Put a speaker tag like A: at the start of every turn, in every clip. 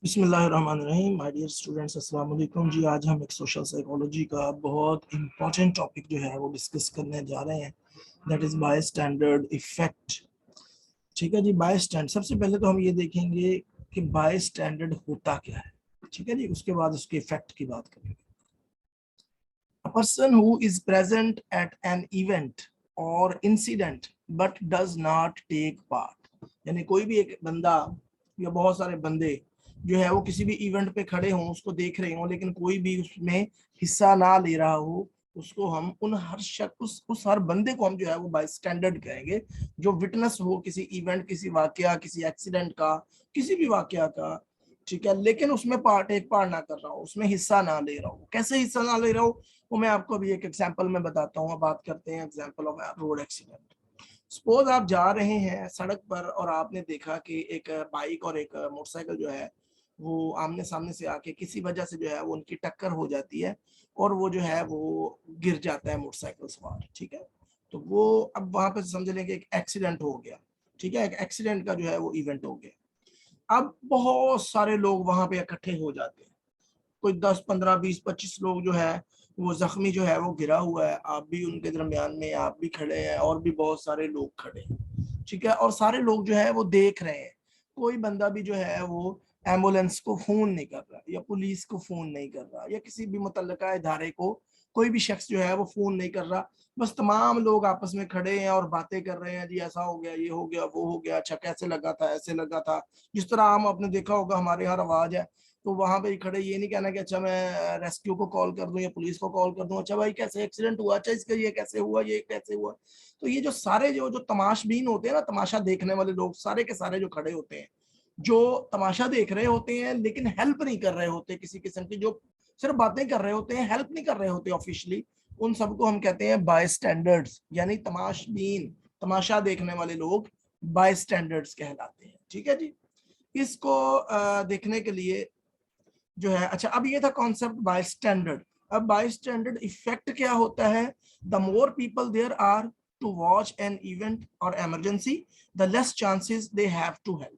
A: बिस्मिल्लाहिर्रहमानिर्रहीम। My dear students, अस्सलाम वालेकुम जी। आज हम एक सोशल साइकोलॉजी का बहुत इंपॉर्टेंट टॉपिक जो है वो डिस्कस करने जा रहे हैं, that is by standard effect. ठीक है जी। बाय स्टैंड सबसे पहले तो हम ये देखेंगे कि बाय स्टैंडर्ड होता क्या है। ठीक है जी। उसके बाद उसके इफेक्ट की बात करेंगे। A person who is present at an event और incident but does not take part, यानी कोई भी एक बंदा या बहुत सारे बंदे जो है वो किसी भी इवेंट पे खड़े हों, उसको देख रहे हों, लेकिन कोई भी उसमें हिस्सा ना ले रहा हो, उसको हम उन हर शख्स उस हर बंदे को हम जो है वो बाय स्टैंडर्ड कहेंगे, जो विटनेस हो किसी इवेंट, किसी वाकया, किसी एक्सीडेंट का, किसी भी वाकया का। ठीक है, लेकिन उसमें एक पार्ट ना कर रहा हो, उसमें हिस्सा ना ले रहा हो। कैसे हिस्सा ना ले रहा हो वो मैं आपको अभी एक एग्जांपल में बताता हूँ। बात करते हैं example of road accident. Suppose आप जा रहे हैं सड़क पर और आपने देखा कि एक बाइक और एक मोटरसाइकिल जो है वो आमने सामने से आके किसी वजह से जो है वो उनकी टक्कर हो जाती है और वो जो है वो गिर जाता है मोटरसाइकिल सवार। ठीक है, तो वो अब वहां पर समझ लेंगे एक एक्सीडेंट हो गया। ठीक है, एक एक्सीडेंट का जो है वो इवेंट हो गया। अब बहुत सारे लोग वहां पे इकट्ठे हो जाते हैं, कोई 10 15 20 25 लोग जो है वो जख्मी जो है वो गिरा हुआ है, आप भी उनके दरमियान में, आप भी खड़े हैं और भी बहुत सारे लोग खड़े हैं। ठीक है, और सारे लोग जो है वो देख रहे हैं। कोई बंदा भी जो है वो एम्बुलेंस को फोन नहीं कर रहा या पुलिस को फोन नहीं कर रहा या किसी भी मुतल्लिका इदारे को कोई भी शख्स जो है वो फोन नहीं कर रहा। बस तमाम लोग आपस में खड़े हैं और बातें कर रहे हैं, जी ऐसा हो गया, ये हो गया, वो हो गया, अच्छा कैसे लगा था, ऐसे लगा था। जिस तरह आम आपने देखा होगा हमारे यहाँ रवाज है, तो वहां पे खड़े ये नहीं कहना कि अच्छा मैं रेस्क्यू को कॉल कर दूं या पुलिस को कॉल कर दूं, अच्छा भाई कैसे एक्सीडेंट हुआ, अच्छा इसका ये कैसे हुआ, ये कैसे हुआ। तो ये जो सारे जो जो तमाशबीन होते हैं ना, तमाशा देखने वाले लोग सारे के सारे जो खड़े होते हैं, जो तमाशा देख रहे होते हैं लेकिन हेल्प नहीं कर रहे होते किसी किस्म की, जो सिर्फ बातें कर रहे होते हैं, हेल्प नहीं कर रहे होते ऑफिशियली, उन सबको हम कहते हैं बाय स्टैंडर्ड्स, यानी तमाशबीन, तमाशा देखने वाले लोग बाय स्टैंडर्ड्स कहलाते हैं। ठीक है जी। इसको देखने के लिए जो है, अच्छा अब ये था कॉन्सेप्ट बाय स्टैंडर्ड। अब बाय स्टैंडर्ड इफेक्ट क्या होता है? The more people there are to watch an event और emergency, the less chances they have to help.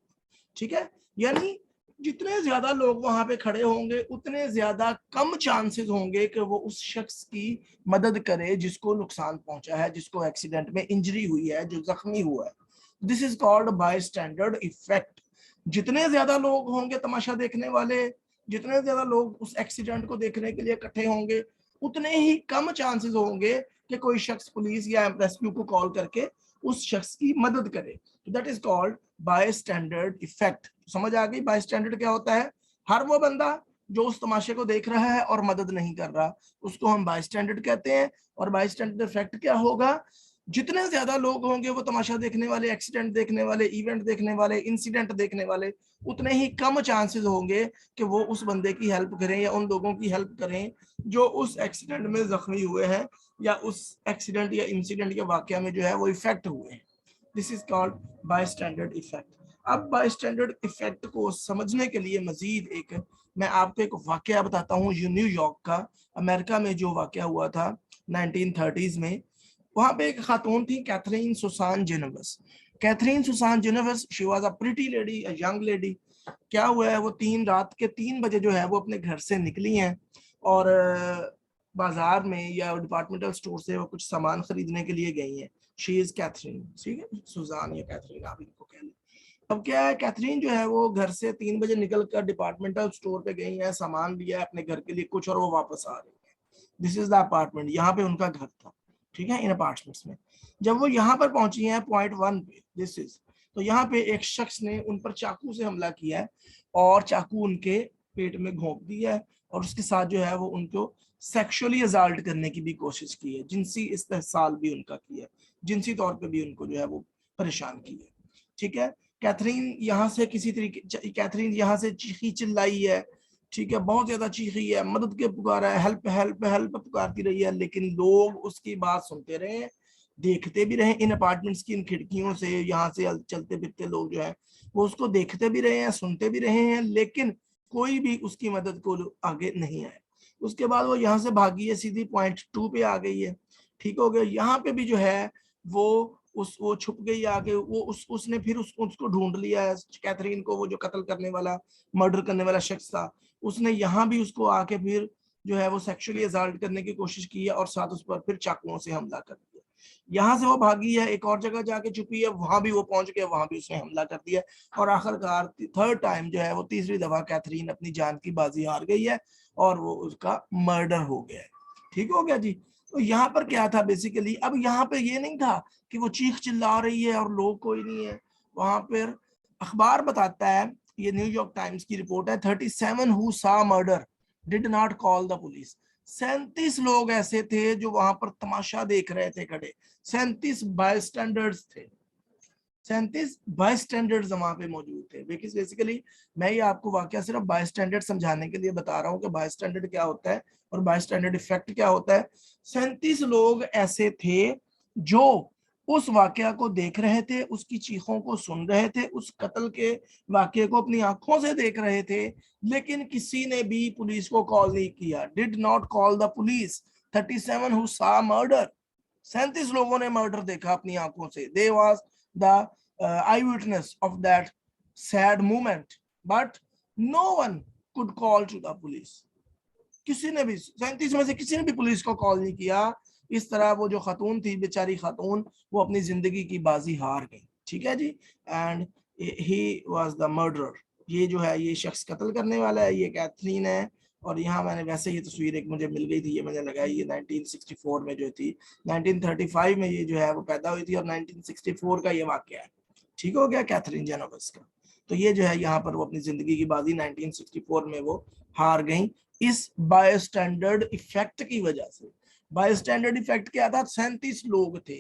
A: ठीक है, यानी जितने ज्यादा लोग वहां पे खड़े होंगे उतने ज्यादा कम चांसेस होंगे कि वो उस शख्स की मदद करे जिसको नुकसान पहुंचा है, जिसको एक्सीडेंट में इंजरी हुई है, जो जख्मी हुआ है। This is called by standard effect. जितने ज्यादा लोग होंगे तमाशा देखने वाले, जितने ज्यादा लोग उस एक्सीडेंट को देखने के लिए इकट्ठे होंगे, उतने ही कम चांसेस होंगे कि कोई शख्स पुलिस या रेस्क्यू को कॉल करके उस शख्स की मदद करे। तो that is called by standard effect. समझ आ गई बाय स्टैंडर्ड क्या होता है? हर वो बंदा जो उस तमाशे को देख रहा है और मदद नहीं कर रहा, उसको हम बाय स्टैंडर्ड कहते हैं। और बाय स्टैंडर्ड इफेक्ट क्या होगा? जितने ज्यादा लोग होंगे वो तमाशा देखने वाले, एक्सीडेंट देखने वाले, इवेंट देखने वाले, इंसिडेंट देखने वाले, उतने ही कम चांसेस होंगे कि वो उस बंदे की हेल्प करें या उन लोगों की हेल्प करें जो उस एक्सीडेंट में जख्मी हुए हैं या उस एक्सीडेंट या इंसिडेंट के वाकया में जो है वो इफेक्ट हुए हैं। This is called by standard effect. अब बाय स्टैंडर्ड इफेक्ट को समझने के लिए मजीद एक मैं आपको एक वाकया बताता हूँ, न्यूयॉर्क का, अमेरिका में जो वाकया हुआ था 1930s में। वहां पे एक खातून थी, Catherine Susan Genovese. Catherine Susan Genovese, she was a pretty lady, a young lady. क्या हुआ है, वो रात के 3 बजे जो है वो अपने घर से निकली हैं और बाजार में या डिपार्टमेंटल स्टोर से वो कुछ सामान खरीदने के लिए गई हैं। शी इज कैथरीन, ठीक है, सुजान या कैथरीन आप इनको कह लें। अब क्या है, कैथरीन जो है वो घर से 3 बजे निकल कर डिपार्टमेंटल स्टोर पे गई है, सामान लिया है अपने घर के लिए कुछ और वो वापस आ रही है। दिस इज द अपार्टमेंट, यहाँ पे उनका घर था। ठीक है, इन अपार्टमेंट्स में जब वो यहाँ पर पहुंची है पॉइंट 1 पे, दिस इज, तो यहाँ पे एक शख्स ने उन पर चाकू से हमला किया है और चाकू उनके पेट में घोंप दिया है और उसके साथ जो है वो उनको सेक्सुअली असाल्ट करने की भी कोशिश की है, जिनसी इस्तेहसाल भी उनका किया है, जिनसी तौर पे भी उनको जो है वो परेशान किया है। ठीक है, कैथरीन यहाँ से किसी तरीके, कैथरीन यहाँ से चीखी चिल्लाई है, ठीक है, बहुत ज्यादा चीखी है, मदद के पुकारा है, हेल्प हेल्प हेल्प पुकारती रही है, लेकिन लोग उसकी बात सुनते रहे, देखते भी रहे। इन अपार्टमेंट्स की इन खिड़कियों से यहाँ से चलते फिरते लोग जो है वो उसको देखते भी रहे हैं, सुनते भी रहे हैं, लेकिन कोई भी उसकी मदद को आगे नहीं आया। उसके बाद वो यहाँ से भागी है, सीधी पॉइंट 2 पे आ गई है। ठीक हो गया, यहाँ पे भी जो है वो वो छुप गई आगे, वो उसने फिर उसको ढूंढ लिया है, कैथरीन को, वो जो कत्ल करने वाला, मर्डर करने वाला शख्स था, उसने यहाँ भी उसको आके फिर जो है वो सेक्सुअली असॉल्ट करने की कोशिश की है और साथ उस पर फिर चाकुओं से हमला कर दिया। यहाँ से वो भागी है, एक और जगह जाके छुपी है, वहां भी वो पहुंच गया, वहां भी उसने हमला कर दिया और आखिरकार थर्ड टाइम जो है वो तीसरी दफा कैथरीन अपनी जान की बाजी हार गई है और वो उसका मर्डर हो गया है। ठीक हो गया जी। तो यहाँ पर क्या था बेसिकली, अब यहाँ पे ये नहीं था कि वो चीख चिल्ला रही है और लोग कोई नहीं है, वहां पर अखबार बताता है, ये न्यूयॉर्क टाइम्स की रिपोर्ट है, 37 who saw murder did not call the police. 37 लोग ऐसे थे जो वहां पर तमाशा देख रहे थे खड़े, 37 बायस्टैंडर्ड्स थे, 37 बायस्टैंडर्ड्स वहां पे मौजूद थे। बेसिकली मैं ये आपको वाकया सिर्फ बायस्टैंडर्ड समझाने के लिए बता रहा हूँ कि बायस्टैंडर्ड क्या होता है और बायस्टैंडर्ड इफेक्ट क्या होता है। 37 लोग ऐसे थे जो उस वाकया को देख रहे थे, उसकी चीखों को सुन रहे थे, उस कत्ल के वाकये को अपनी आंखों से देख रहे थे, लेकिन किसी ने भी पुलिस को कॉल नहीं किया, did not call the police. 37 who saw murder, 37 लोगों ने मर्डर देखा अपनी आंखों से, they was the eye witness of that sad moment, but no one could call to the police. किसी ने भी 37 में से किसी ने भी पुलिस को कॉल नहीं किया। इस तरह वो जो खातून थी, बेचारी खातून, वो अपनी जिंदगी की बाजी हार गई। ठीक है जी। And he was the murderer, ये जो है ये शख्स कत्ल करने वाला है, ये कैथरीन है। और यहाँ मैंने वैसे ये तस्वीर एक मुझे मिल गई थी, ये मैंने लगाई, ये 1964 में जो थी, 1935 में ये जो है वो पैदा हुई थी और 1964 का ये वाकया है। ठीक हो गया, कैथरीन जेनोविस का। तो ये जो है यहाँ पर वो अपनी जिंदगी की बाजी 1964 में वो हार गई इस बायस्टैंडर्ड इफेक्ट की वजह से। बायस्टैंडर्ड इफेक्ट क्या था, 37 लोग थे,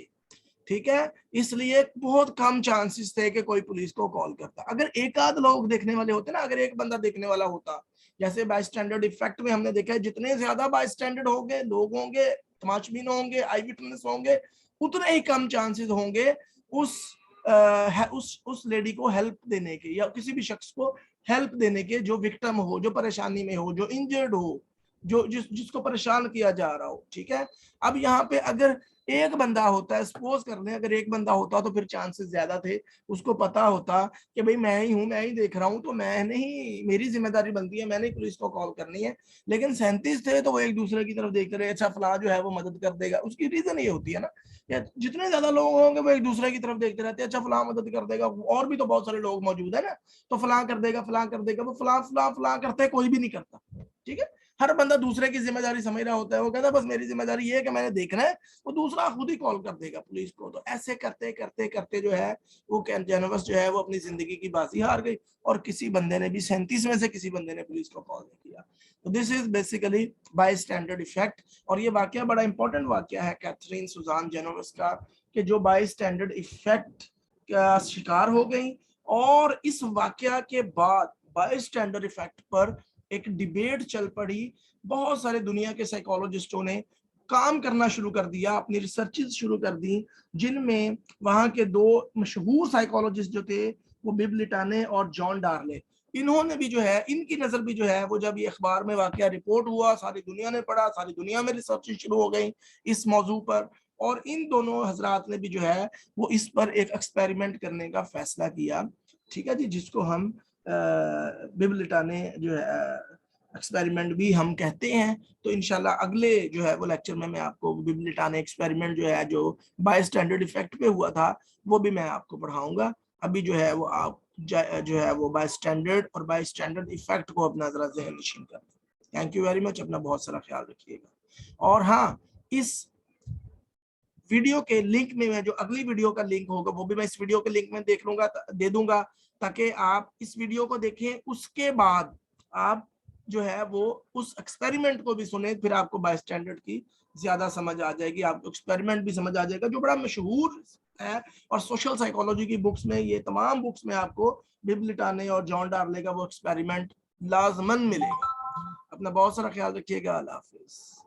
A: ठीक है, इसलिए बहुत कम चांसेस थे कि कोई पुलिस को कॉल करता। अगर एक आध लोग देखने वाले होते ना, अगर एक बंदा देखने वाला होता, जैसे बायस्टैंडर्ड इफेक्ट में हमने देखा है, जितने ज्यादा बायस्टैंडर्ड होंगे, लोग होंगे, तमाशबीन होंगे, आई विटनेस होंगे, उतने ही कम चांसेस होंगे उस लेडी को हेल्प देने के या किसी भी शख्स को हेल्प देने के जो विक्टिम हो, जो परेशानी में हो, जो इंजर्ड हो, जो जिसको परेशान किया जा रहा हो। ठीक है, अब यहाँ पे अगर एक बंदा होता है, सपोज कर लें अगर एक बंदा होता तो फिर चांसेस ज्यादा थे, उसको पता होता कि भाई मैं ही हूं, मैं ही देख रहा हूं, तो मैं नहीं, मेरी जिम्मेदारी बनती है, मैंने पुलिस को कॉल करनी है। लेकिन 37 थे तो वो एक दूसरे की तरफ देख रहे, अच्छा फलां जो है वो मदद कर देगा। उसकी रीजन ये होती है ना, या जितने ज्यादा लोग होंगे वो एक दूसरे की तरफ देखते रहते हैं, अच्छा फलां मदद कर देगा, और भी तो बहुत सारे लोग मौजूद है ना, तो फलां कर देगा, फलां कर देगा, वो फलां फलां फलां करते कोई भी नहीं करता। ठीक है, हर बंदा दूसरे की जिम्मेदारी समझ रहा होता है, वो कहता है बस मेरी जिम्मेदारी ये है कि मैंने देखना है, वो दूसरा खुद ही कॉल कर देगा पुलिस को। तो ऐसे करते करते करते जो है वो जेनोविस जो है वो अपनी जिंदगी की बाजी हार गई और किसी बंदे ने भी 37 में से किसी बंदे ने पुलिस को कॉल नहीं किया। तो this is basically by standard effect. और ये वाकया बड़ा इंपॉर्टेंट वाकया है कैथरीन सुजान जेनोविस का, कि जो बाय स्टैंडर्ड इफेक्ट का शिकार हो गई। और इस वाकया के बाद बाय स्टैंडर्ड इफेक्ट पर एक डिबेट चल पड़ी, बहुत सारे दुनिया के साइकोलॉजिस्टों ने काम करना शुरू कर दिया, अपनी रिसर्चेस शुरू कर दी, जिनमें वहां के दो मशहूर साइकोलॉजिस्ट जो थे वो बिब लिटाने और जॉन डार्ले, इन्होंने भी जो है, इनकी नजर भी जो है वो, जब ये अखबार में वाकया रिपोर्ट हुआ, सारी दुनिया ने पढ़ा, सारी दुनिया में रिसर्च शुरू हो गई इस मौजू पर, और इन दोनों हजरात ने भी जो है वो इस पर एक एक्सपेरिमेंट करने का फैसला किया। ठीक है जी, जिसको हम बिब लिटाने जो है एक्सपेरिमेंट भी हम कहते हैं। तो इंशाल्लाह अगले जो है वो लेक्चर में मैं आपको बिब लिटाने एक्सपेरिमेंट जो है, जो बाय स्टैंडर्ड इफेक्ट पे हुआ था, वो भी मैं आपको पढ़ाऊंगा। अभी जो है वो आप जो है वो बाय स्टैंडर्ड और बाय स्टैंडर्ड इफेक्ट को अपना जरा ज़हन नशीन कर। थैंक यू वेरी मच, अपना बहुत सारा ख्याल रखिएगा। और हाँ, इस वीडियो के लिंक में मैं जो अगली वीडियो का लिंक होगा वो भी मैं इस वीडियो के लिंक में देख लूंगा, दे दूंगा, ताकि आप इस वीडियो को देखें, उसके बाद आप जो है वो उस एक्सपेरिमेंट को भी सुने, फिर आपको बाय स्टैंडर्ड की ज्यादा समझ आ जाएगी, आपको एक्सपेरिमेंट भी समझ आ जाएगा जो बड़ा मशहूर है। और सोशल साइकोलॉजी की बुक्स में, ये तमाम बुक्स में आपको बिब लिटाने और जॉन डार्ले का वो एक्सपेरिमेंट लाजमन मिलेगा। अपना बहुत सारा ख्याल रखिएगा। अल्लाह हाफिज।